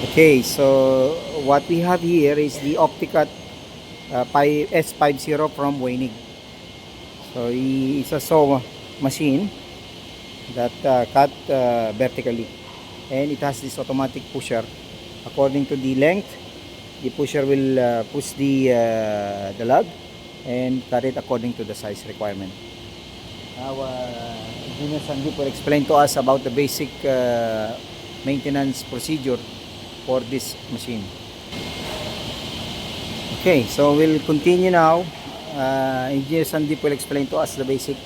Okay, so what we have here is the Opticut S50 from Weinig. So it's a saw machine that cut vertically, and it has this automatic pusher. According to the length, the pusher will push the log and cut it according to the size requirement. Now, Engineer Sandeep will explain to us about the basic maintenance procedure for this machine. Okay, so we'll continue now. Engineer Sandeep will explain to us the basic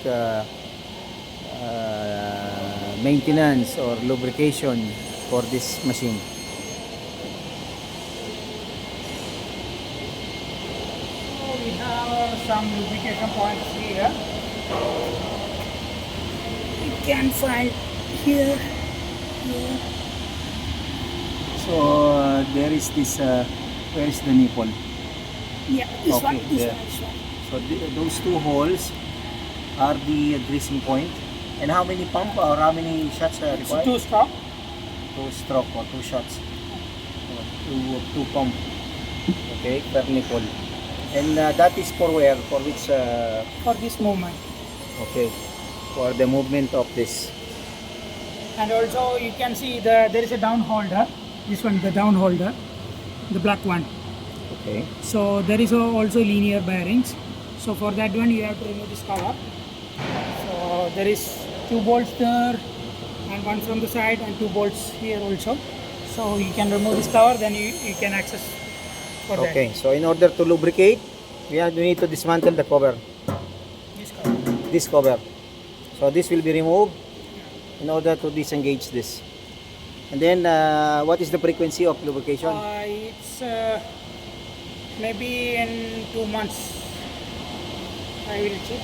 maintenance or lubrication for this machine. So we have some lubrication points here. You can find here. So there is this, where is the nipple? Yeah, this Okay, one, this there. one, this one. So those two holes are the greasing point. And how many pump or how many shots are It's required? two stroke. Two stroke or two shots. Or two pump. Okay, per nipple. And that is for where? For which? For this movement. Okay, for the movement of this. And also you can see there is a down holder. This one, the down holder, the black one. Okay. So there is also linear bearings. So for that one you have to remove this cover. So there is two bolts there and one from the side and two bolts here also. So you can remove this cover, then you can access for that. Okay, so in order to lubricate, we need to dismantle the cover. This cover. This cover. So this will be removed in order to disengage this. And then what is the frequency of lubrication? It's maybe in 2 months. I will check.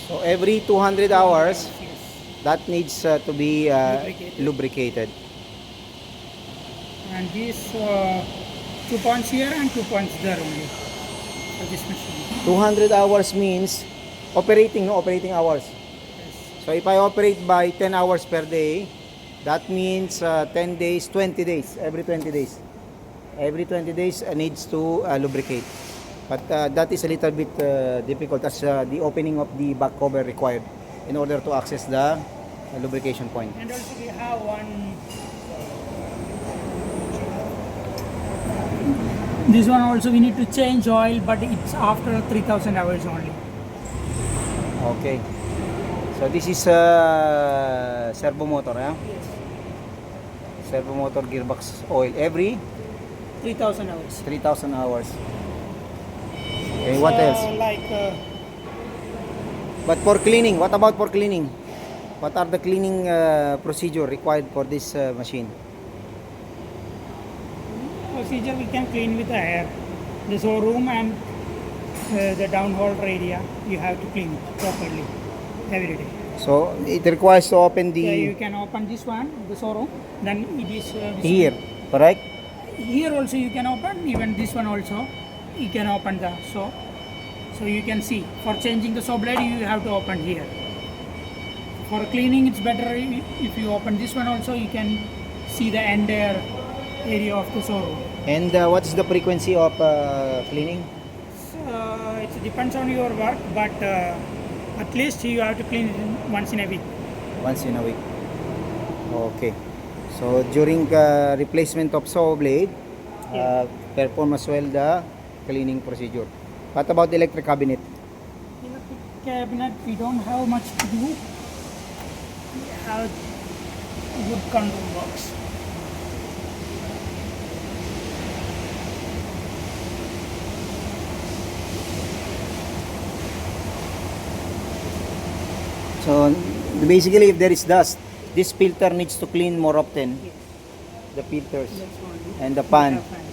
So every 200 hours, Yes. that needs to be lubricated. And these 2 points here and 2 points there only for this machine. 200 hours means operating hours. Yes. So if I operate by 10 hours per day, that means 10 days, 20 days, every 20 days. Every 20 days needs to lubricate. But that is a little bit difficult as the opening of the back cover required in order to access the lubrication point. And also we have one. This one also we need to change oil, but it's after 3,000 hours only. Okay. So this is servo motor, yeah? Yes. Servo motor gearbox oil every 3,000 hours. 3,000 hours. Okay, what else? But for cleaning, what about for cleaning? What are the cleaning procedure required for this machine? Procedure we can clean with the air. The showroom and the downhole area you have to clean properly every day. So it requires to open So you the can open this one, the showroom. Then it is here, correct? Here also you can open. Even this one also you can open the saw. So you can see. For changing the saw blade you have to open here. For cleaning it's better if you open this one also. You can see the entire area of the showroom. And what is the frequency of cleaning? It depends on your work, but at least you have to clean it once in a week. Once in a week. Okay. So during replacement of saw blade, perform as well the cleaning procedure. What about the electric cabinet? Electric cabinet, we don't have much to do. We have wood control box. So basically, if there is dust, this filter needs to clean more often. Yes. The filters That's only. and the pan. We have fan.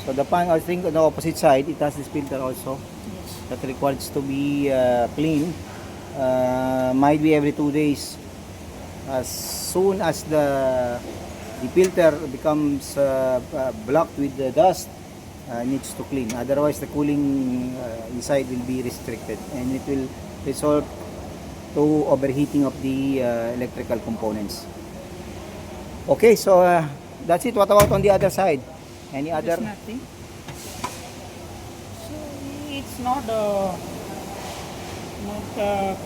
So the pan, I think on the opposite side, it has this filter also Yes. that requires to be cleaned. Might be every 2 days. As soon as the filter becomes blocked with the dust, needs to clean. Otherwise, the cooling inside will be restricted, and it will result to overheating of the electrical components. Okay, so that's it. What about on the other side? Any other? There's nothing. So it's not a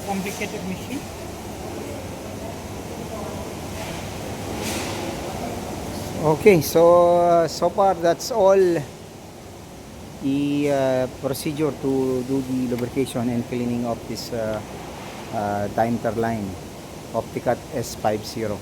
complicated machine. Okay, so so far that's all the procedure to do the lubrication and cleaning of this Weinig Opticut S50.